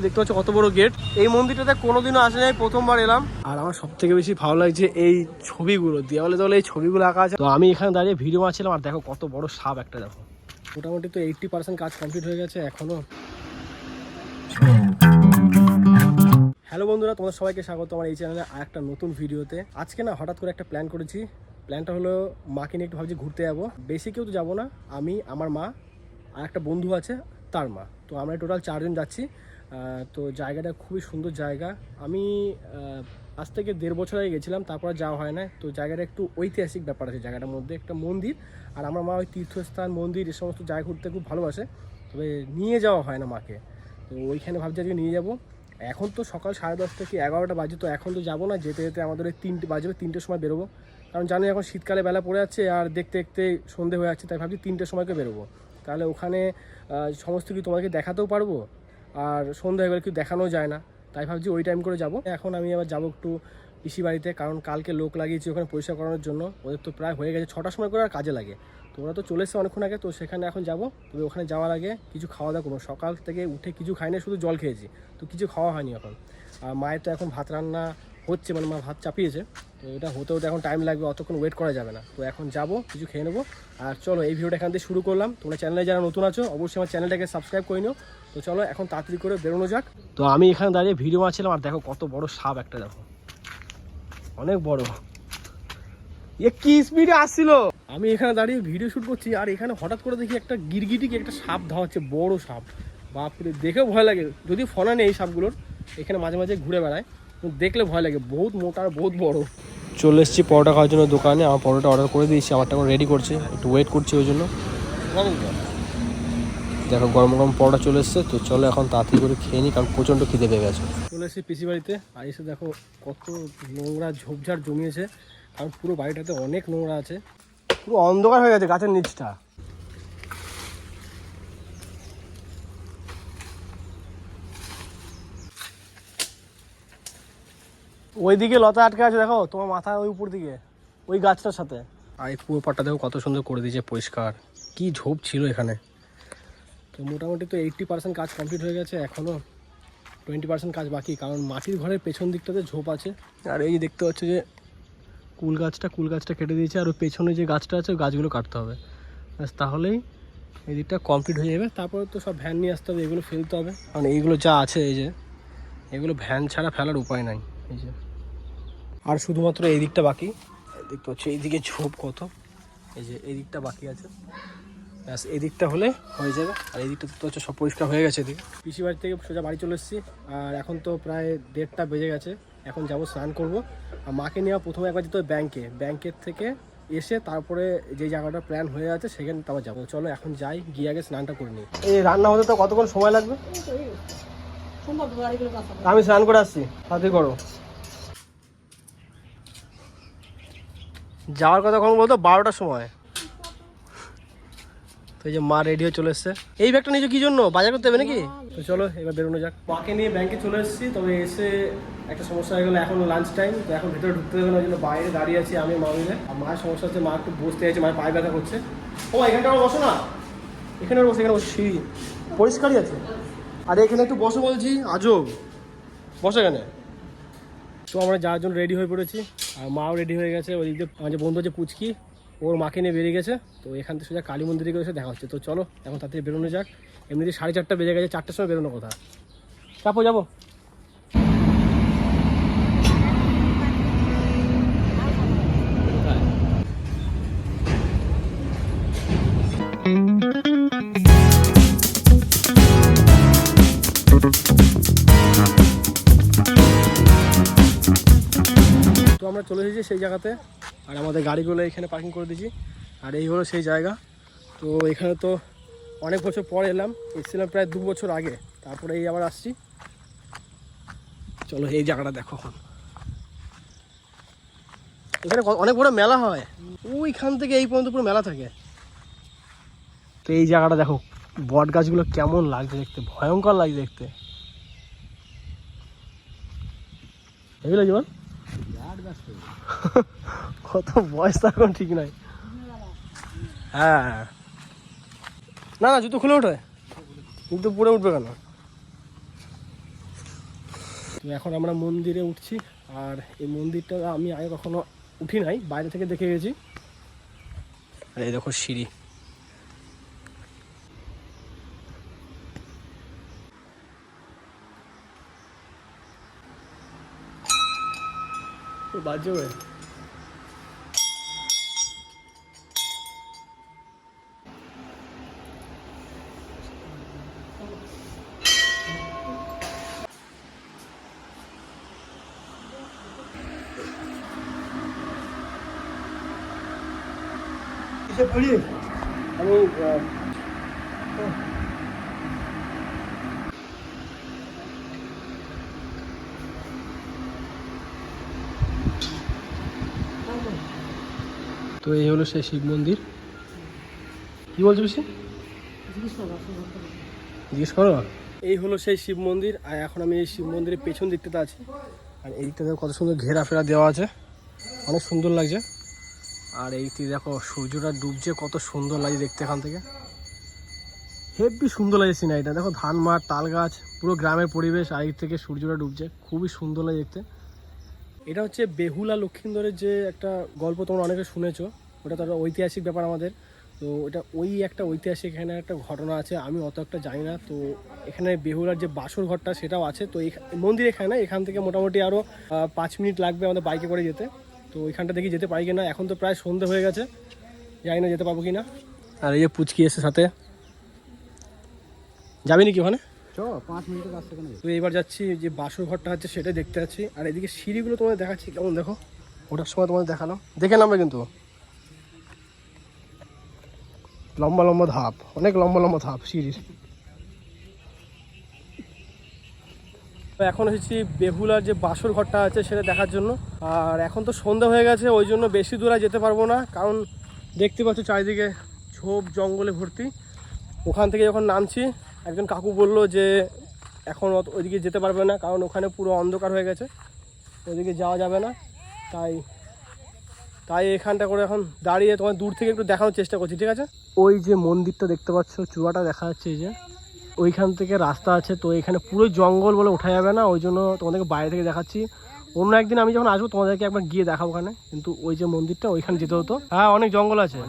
দেখতে পাচ্ছ কত বড় গেট। এই মন্দিরটাতে কোনোদিনও আসে নাই, প্রথমবার এলাম। আর আমার সব থেকে বেশি ভালো লাগছে এই ছবিগুলো, দেওয়ালে দেওয়ালে এই ছবিগুলো আঁকা আছে। তো আমি এখানে দাঁড়িয়ে ভিডিও মারছিলাম, আর দেখো কত বড় সাপ একটা, দেখো। মোটামুটি তো 80% কাজ কমপ্লিট হয়ে গেছে এখনো। হ্যালো বন্ধুরা, তোমাদের সবাইকে স্বাগত আমার এই চ্যানেলে আর একটা নতুন ভিডিওতে। আজকে না হঠাৎ করে একটা প্ল্যান করেছি। প্ল্যানটা হলো মাকে নিয়ে একটু ভাবছি ঘুরতে যাবো। বেশি কেউ তো যাবো না, আমি, আমার মা আর একটা বন্ধু আছে তার মা। তো আমরা টোটাল 4 জন যাচ্ছি। তো জায়গাটা খুবই সুন্দর জায়গা। আমি আজ থেকে 1.5 বছর আগে গেছিলাম, তারপর যাওয়া হয় না। তো জায়গাটা একটু ঐতিহাসিক ব্যাপার আছে জায়গাটার মধ্যে, একটা মন্দির। আর আমার মা ওই তীর্থস্থান, মন্দির এই সমস্ত জায়গা ঘুরতে খুব ভালোবাসে, তবে নিয়ে যাওয়া হয় না মাকে। তো ওইখানে ভাবছি আজকে নিয়ে যাবো। এখন তো সকাল 10:30 থেকে 11টা বাজে, তো এখন তো যাবো না। যেতে যেতে আমাদের ওই 3টে বাজবে, 3টের সময় বেরোবো। কারণ জানি এখন শীতকালে বেলা পড়ে যাচ্ছে আর দেখতে দেখতে সন্ধে হয়ে যাচ্ছে, তাই ভাবছি 3টের সময়কে বেরোবো। তাহলে ওখানে সমস্ত কিছু তোমাকে দেখাতেও পারবো, আর সন্ধ্যা হয়ে গেলে কিছু দেখানো যায় না, তাই ভাবছি ওই টাইম করে যাব। এখন আমি আবার যাবো একটু পিসি বাড়িতে, কারণ কালকে লোক লাগিয়েছি ওখানে পরিষ্কার করানোর জন্য। ওদের তো প্রায় হয়ে গেছে 6টার সময় করে আর কাজে লাগে। তো ওরা তো চলে এসছে অনেকক্ষণ আগে, তো সেখানে এখন যাবো। তবে ওখানে যাওয়ার আগে কিছু খাওয়া দাওয়া করবো। সকাল থেকে উঠে কিছু খাই না, শুধু জল খেয়েছি, তো কিছু খাওয়া হয়নি এখন। আর মায়ের তো এখন ভাত রান্না হচ্ছে, মানে মা ভাত চাপিয়েছে, তো এটা হতে হতে এখন টাইম লাগবে, অতক্ষণ ওয়েট করা যাবে না। তো এখন যাবো, কিছু খেয়ে নেবো। আর চলো এই ভিডিওটা এখান থেকে শুরু করলাম। তোমরা চ্যানেলে যারা নতুন আছো অবশ্যই আমার চ্যানেলটাকে সাবস্ক্রাইব করে নিও। তো চলো এখন তাড়াতাড়ি করে বেরোনো যাক। তো আমি এখানে দাঁড়িয়ে ভিডিও মারছিলাম, আর দেখো কত বড় সাপ একটা, দেখো অনেক বড়। এ কি স্পিডে আসছিল! আমি এখানে দাঁড়িয়ে ভিডিও শুট করছি, আর এখানে হঠাৎ করে দেখি একটা গিরগিটিকে একটা সাপ ধাওয়াচ্ছে, বড় সাপ। বাপরে, দেখেও ভয় লাগে। যদি ফনা নেই এই সাপগুলোর, এখানে মাঝে মাঝে ঘুরে বেড়ায়, দেখলে ভয় লাগে। বহুত মোটা আর বহুত বড়। চলে এসেছি পরোটা খাওয়ার জন্য দোকানে। আমার পরোটা অর্ডার করে দিয়েছি, আমারটা এখন রেডি করছি, একটু ওয়েট করছি ওই জন্য। দেখো গরম গরম পরোটা চলে এসছে। তো চলো এখন তাড়াতাড়ি করে খেয়ে নিই, কারণ প্রচণ্ড খিদে পেয়ে গেছে। চলে এসেছি পিসি বাড়িতে, আর এসে দেখো কত নোংরা ঝোপঝাড় জমিয়েছে, কারণ পুরো বাড়িটাতে অনেক নোংরা আছে। পুরো অন্ধকার হয়ে গেছে গাছের নিচটা। ওইদিকে লতা আটকে আছে, দেখো তোমার মাথা ওই উপর দিকে, ওই গাছটার সাথে। আর এই পুরো পাটটা দেখো কত সুন্দর করে দিয়েছে পরিষ্কার। কি ঝোপ ছিল এখানে। তো মোটামুটি তো 80% কাজ কমপ্লিট হয়ে গেছে, এখনও 20% কাজ বাকি, কারণ মাটির ঘরের পেছন দিকটাতে ঝোপ আছে। আর এই দেখতে পাচ্ছ যে কুল গাছটা কেটে দিয়েছে, আর ওই পেছনে যে গাছটা আছে ওই গাছগুলো কাটতে হবে, তাহলেই এই দিকটা কমপ্লিট হয়ে যাবে। তারপরে তো সব ভ্যান নিয়ে আসতে হবে, এগুলো ফেলতে হবে, কারণ এইগুলো যা আছে এই যে এগুলো ভ্যান ছাড়া ফেলার উপায় নাই। এই যে আর শুধুমাত্র এই দিকটা বাকি, দেখতে পাচ্ছি এইদিকে ঝোপ কত, এই যে এই দিকটা বাকি আছে, ব্যাস এই দিকটা হলে হয়ে যাবে। আর এই দিকটা তো হচ্ছে সব পরিষ্কার হয়ে গেছে। এদিকে পিসি বাড়ি থেকে সোজা বাড়ি চলে এসেছি, আর এখন তো প্রায় 1:30টা বেজে গেছে। এখন যাবো স্নান করবো। আর মাকে নেওয়া প্রথমে একবার যেতে হবে ব্যাংকের থেকে এসে তারপরে যে জায়গাটা প্ল্যান হয়ে আছে সেখানে তারপর যাবো। চলো এখন যাই, গিয়ে আগে স্নানটা করে নিই। এই রান্না হতে তো কতক্ষণ সময় লাগবে? আমি স্নান করে আসছি, তাড়াতাড়ি করো। যাওয়ার কথা কখন বলতো? 12টার সময়। তো এই যে মা রেডি হয়ে চলে এসছে। এই ব্যাগটা নিয়েছো কি জন্য? বাজার করতে হবে নাকি? তো চলো এবার বেরোনো যাক। মাকে নিয়ে ব্যাংকে চলে এসেছি, তবে এসে একটা সমস্যা হয়ে গেলো। এখন লাঞ্চ টাইম, তো এখন ভেতরে ঢুকতে দেবে না, ওই জন্য বাইরে দাঁড়িয়ে আছি আমি মা মিলে। আর মায়ের সমস্যা হচ্ছে, মা একটু বসতে চাইছে, মায়ের পায়ে ব্যথা করছে। ও এখানটা বসো না, এখানে বসে, এখানে বসে, সিঁড়ি পরিষ্কারই আছে। আর এখানে একটু বসো বলছি, আজব বসো এখানে। তো আমরা যাওয়ার জন্য রেডি হয়ে পড়েছি, আর মাও রেডি হয়ে গেছে। ওই দিকে আমার যে বন্ধু আছে পুচকি, ওর মাকে নিয়ে বেরিয়ে গেছে। তো এখান থেকে সোজা কালী মন্দিরে গিয়ে এসে দেখা হচ্ছে। তো চলো এখন তাড়াতাড়ি বেরোনো যাক। এমনিতে 4:30 বেজে গেছে, 4টার সময় বেরোনো কথা। চাপো যাবো। তো আমরা চলে এসেছি সেই জায়গাতে, আর আমাদের গাড়িগুলো এখানে পার্কিং করে দিয়েছি। আর এই হলো সেই জায়গা। তো এখানে তো অনেক বছর পর এসেছিলাম প্রায় 2 বছর আগে, তারপরে এই আবার আসছি। চলো এই জায়গাটা দেখো। এখানে অনেক বড় মেলা হয়, ওইখান থেকে এই পর্যন্ত পুরো মেলা থাকে। তো এই জায়গাটা দেখো, বট গাছগুলো কেমন লাগছে দেখতে, ভয়ঙ্কর লাগছে দেখতে। এগুলো জীবন কত বয়স এখন ঠিক নাই। হ্যাঁ না জুতো খুলে ওঠে, কিন্তু পুরো উঠবে কেন? তো এখন আমরা মন্দিরে উঠছি। আর এই মন্দিরটা আমি আগে কখনো উঠি নাই, বাইরে থেকে দেখে গেছি। আর এই দেখো সিঁড়ি। বাজবে। আমি তো এই হলো সেই শিব মন্দির। কি বলছো বেশি? জিজ্ঞেস করো। এই হলো সেই শিব মন্দির। আর এখন আমি এই শিব মন্দিরের পেছন দিকটাতে আছি। আর এই দিকটাতে কত সুন্দর ঘেরা ফেরা দেওয়া আছে, অনেক সুন্দর লাগছে। আর এইটি দেখো সূর্যটা ডুবছে, কত সুন্দর লাগে দেখতে এখান থেকে। হেভি সুন্দর লাগে সিনারিটা। দেখো ধান মাঠ, তাল গাছ, পুরো গ্রামের পরিবেশ। আর এই থেকে সূর্যটা ডুবছে, খুবই সুন্দর লাগে দেখতে। এটা হচ্ছে বেহুলা লক্ষিন্দরের যে একটা গল্প, তোমরা অনেকে শুনেছো। ওটা তো ঐতিহাসিক ব্যাপার আমাদের। তো এটা ওই একটা ঐতিহাসিক এখানে একটা ঘটনা আছে, আমি অত একটা জানি না। তো এখানে বেহুলার যে বাসর ঘরটা সেটাও আছে। তো এই মন্দির এখানে, এখান থেকে মোটামুটি আরও 5 মিনিট লাগবে আমাদের বাইকে করে যেতে। তো ওইখানটা দেখি যেতে পারি কিনা। এখন তো প্রায় সন্ধে হয়ে গেছে, জানি না যেতে পারবো কিনা। আর এই যে পুচকি এসে সাথে, যাবি নাকি ওখানে? 5 মিনিটের রাস্তা। তো এবার যাচ্ছি, যে বাসর ঘরটা আছে সেটাই দেখতে যাচ্ছি। আর এদিকে সিঁড়িগুলো তোমাদের দেখাচ্ছি কেমন, দেখো ওটার সময় তোমাদের দেখালাম, দেখে নামবে কিন্তু। লম্বা লম্বা ধাপ, অনেক লম্বা লম্বা ধাপ সিঁড়ির। তো এখন এসেছি বেহুলার যে বাসর ঘরটা আছে সেটা দেখার জন্য। আর এখন তো সন্ধ্যা হয়ে গেছে, ওই জন্য বেশি দূরে যেতে পারবো না, কারণ দেখতে পাচ্ছ চারিদিকে ঝোপ জঙ্গলে ভর্তি। ওখান থেকে যখন নামছি, একজন কাকু বলল যে এখন ওইদিকে যেতে পারবে না, কারণ ওখানে পুরো অন্ধকার হয়ে গেছে, ওইদিকে যাওয়া যাবে না। তাই এখানটা করে এখন দাঁড়িয়ে তোমার দূর থেকে একটু দেখানোর চেষ্টা করছি, ঠিক আছে? ওই যে মন্দিরটা দেখতে পাচ্ছ, চূড়াটা দেখা যাচ্ছে, এই যে ওইখান থেকে রাস্তা আছে। তো এখানে পুরো জঙ্গল বলে ওঠা যাবে না, ওই জন্য তোমাদেরকে বাইরে থেকে দেখাচ্ছি। অন্য একদিন আমি যখন আসবো তোমাদেরকে একবার গিয়ে দেখাবো ওখানে। কিন্তু ওই যে মন্দিরটা, ওইখানে যেতে হতো। হ্যাঁ, অনেক জঙ্গল আছে।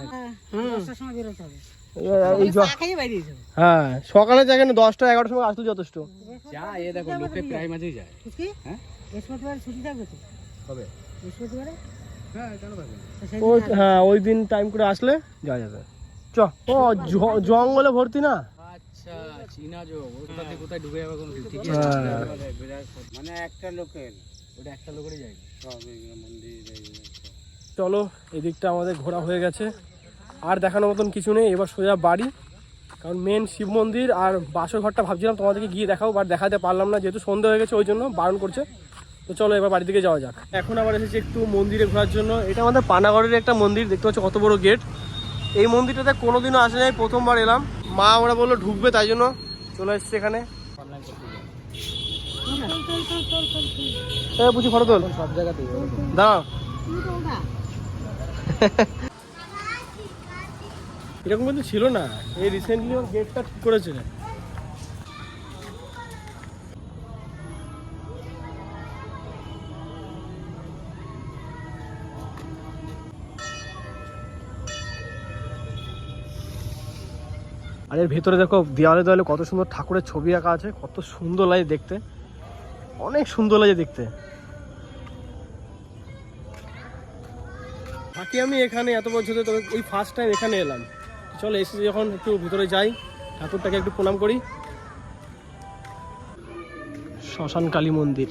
হ্যাঁ, সকালে জায়গা না, 10টা 11টার সময় আসলে যথেষ্ট। হ্যাঁ, ওই দিন টাইম করে আসলে যাওয়া যাবে। চ। ও জঙ্গলে ভর্তি না। আচ্ছা, চীনা জঙ্গল, কোথা থেকে কোথায় ঢুকে যাবে ঠিক আছে। মানে একটা লোকের, ওটা একটা লোকেরই জায়গা। চলো, এদিকটা আমাদের ঘোরা হয়ে গেছে, আর দেখানোর মতন কিছু নেই। এবার সোজা বাড়ি, কারণ মেন শিব মন্দির আর বাসর ঘরটা ভাবছিলাম তোমাদেরকে গিয়ে দেখাবো, বাট দেখাতে পারলাম না, যেহেতু সন্ধ্যা হয়ে গেছে ওই জন্য বারণ করছে। তো চলো এবার বাড়ি দিকে যাওয়া যাক। এখন আবার এসেছি একটু মন্দিরে ঘোরার জন্য। এটা আমাদের পানাগড়ের একটা মন্দির, দেখতে পাচ্ছ কত বড় গেট। এই মন্দিরটাতে কোনোদিনও আসে নাই, প্রথমবার এলাম। মা ওরা বললো ঢুকবে, তাই জন্য চলে এসেছি এখানে। বুঝি ফটো তোল সব জায়গাতে দাঁড়াও। এরকম কিন্তু ছিল না, এই রিসেন্টলি ওর গেটটা ঠিক করেছে। আর এর ভেতরে দেখো দেওয়ালে দেওয়ালে কত সুন্দর ঠাকুরের ছবি আঁকা আছে, কত সুন্দর লাগে দেখতে, অনেক সুন্দর লাগে দেখতে। বাকি আমি এখানে এত বছর, তবে এই ফার্স্ট টাইম এখানে এলাম। চলো এসে যখন একটু ভিতরে যাই, ঠাকুরটাকে একটু প্রণাম করি। শ্মশান কালী মন্দির।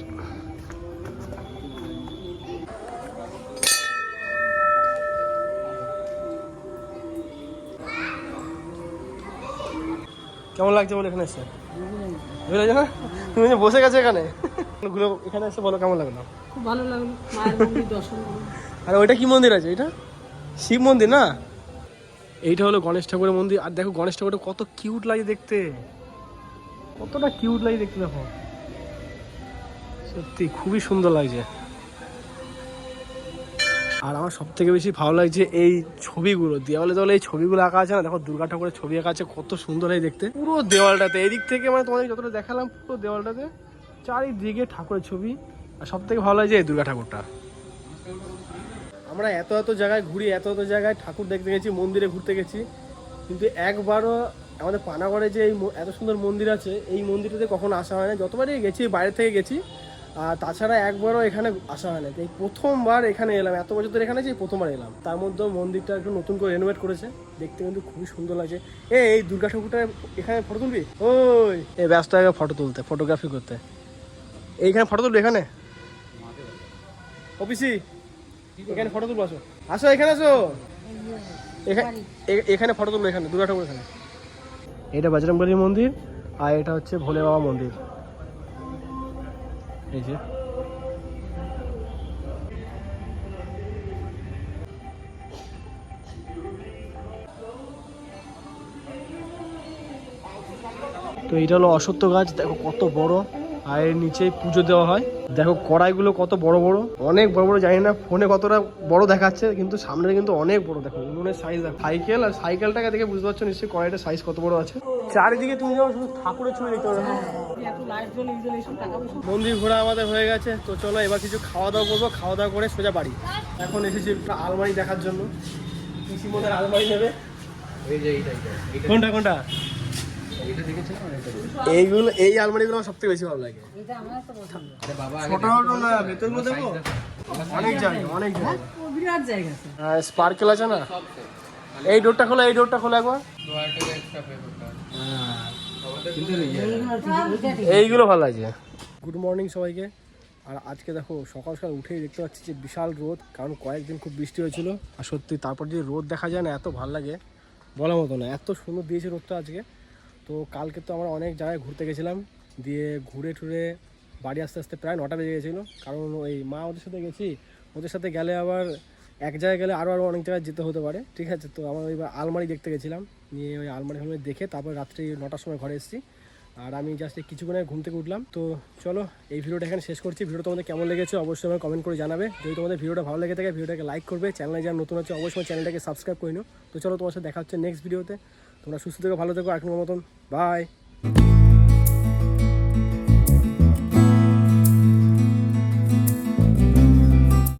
কেমন লাগছে বলে এখানে এসে? ভালো লাগছে না? তুমি যে বসে গেছো এখানে, এখানে এসে বলো কেমন লাগলো? খুব ভালো লাগলো, মায়ের মন্দির দর্শন করলাম। আর ওইটা কি মন্দির আছে? এটা শিব মন্দির না? এইটা হলো গণেশ ঠাকুরের মন্দির। আর দেখো গণেশ ঠাকুরটা কত কিউট লাগে দেখতে, কতটা কিউট লাগে দেখতে, দেখো সত্যি খুবই সুন্দর লাগছে। আর আমার সব থেকে বেশি ভালো লাগছে এই ছবিগুলো, দেওয়ালে দেওয়ালে এই ছবিগুলো আঁকা আছে না, দেখো দুর্গা ঠাকুরের ছবি আঁকা আছে, কত সুন্দর লাগে দেখতে পুরো দেওয়ালটাতে। এদিক থেকে মানে তোমাদের যতটা দেখালাম পুরো দেওয়ালটাতে চারিদিকে ঠাকুরের ছবি। আর সব থেকে ভালো লাগে এই দুর্গা ঠাকুরটা। আমরা এত এত জায়গায় ঘুরি, এত এত জায়গায় ঠাকুর দেখতে গেছি, মন্দিরে ঘুরতে গেছি, কিন্তু একবারও আমাদের পানাগড়ে যে এই এত সুন্দর মন্দির আছে, এই মন্দিরটাতে কখনো আসা হয় না। যতবারই গেছি বাইরে থেকে গেছি, আর তাছাড়া একবারও এখানে আসা হয় না। এই প্রথমবার এখানে এলাম, এত বছর ধরে এখানে যে প্রথমবার এলাম। তার মধ্যেও মন্দিরটা একটু নতুন করে রেনোভেট করেছে, দেখতে কিন্তু খুবই সুন্দর লাগছে। এই দুর্গা ঠাকুরটা এখানে ফটো তুলবি? ওই এই ব্যস্ত আগে ফটো তুলতে, ফটোগ্রাফি করতে। এইখানে ফটো তুলবি? এখানে অফিসি এখানে ফটো তুলবো, আসো আসো এখানে আসো, এখানে ফটো তুলবো, এখানে দুর্গা ঠাকুর এখানে। এটা বজরংবলী মন্দির, আর এটা হচ্ছে ভোলে বাবা মন্দির। এই যে তো এইটা হলো অশ্বত্থ গাছ, দেখো কত বড়। আর এর নিচে পুজো দেওয়া হয়। দেখো কড়াইগুলো কত বড় বড়, অনেক বড় বড়। জানি না ফোনে কতটা বড় দেখাচ্ছে, কিন্তু সামনে কিন্তু অনেক বড়। দেখো উনুনের সাইজ, দেখো সাইকেল, আর সাইকেলটাকে দেখে বুঝতে পারছো নিশ্চয়ই কড়াইটার সাইজ কত বড় আছে। চারিদিকে তুমি যাও শুধু ঠাকুরের ছবি দেখতে পাবে। মন্দির ঘোরা আমাদের হয়ে গেছে, তো চলো এবার কিছু খাওয়া দাওয়া করবো। খাওয়া দাওয়া করে সোজা বাড়ি। এখন এসেছি একটা আলমারি দেখার জন্য। পিসি মনের আলমারি নেবে। কোনটা কোনটা? এইগুলো, এই আলমারিগুলো আমার সবথেকে বেশি ভালো লাগে। ছোট ছোট না, ভেতরগুলো দেখো অনেক জায়গা, অনেক জায়গা। স্পার্কেল আছে না? এই ডোরটা খোলা, এই ডোরটা খোলা একবার। এইগুলো ভালো লাগছে। গুড মর্নিং সবাইকে। আর আজকে দেখো সকাল সকাল উঠেই দেখতে পাচ্ছি যে বিশাল রোদ, কারণ কয়েকদিন খুব বৃষ্টি হয়েছিল। আর সত্যি তারপর যে রোদ দেখা যায় না, এত ভালো লাগে বলার মতো না। এত সুন্দর দিয়েছে রোদটা আজকে। তো কালকে তো আমরা অনেক জায়গায় ঘুরতে গেছিলাম, দিয়ে ঘুরে টুরে বাড়ি আস্তে আস্তে প্রায় 9টা বেজে গেছিলো। কারণ ওই মা ওদের সাথে গেছি, ওদের সাথে গেলে আবার এক জায়গায় গেলে আরও অনেক জায়গায় যেতে হতে পারে, ঠিক আছে। তো আমরা ওই আলমারি দেখতে গেছিলাম, নিয়ে ওই আলমারি দেখে তারপর রাত্রি 9টার সময় ঘরে এসেছি। আর আমি জাস্ট কিছুক্ষণ আগে ঘুম থেকে উঠলাম। তো চলো এই ভিডিওটা এখানে শেষ করছি। ভিডিও তোমাদের কেমন লেগেছে অবশ্যই আমার কমেন্ট করে জানাবে। যদি তোমাদের ভিডিওটা ভালো লেগে থাকে ভিডিওটাকে লাইক করবে, চ্যানেলে যারা নতুন হচ্ছে অবশ্যই চ্যানেলটাকে সাবস্ক্রাইব করে নিও। তো চলো তোমার সাথে দেখা হচ্ছে নেক্সট ভিডিওতে। তোমরা সুস্থ থেকো, ভালো থেকো, এখনকার মতন বাই।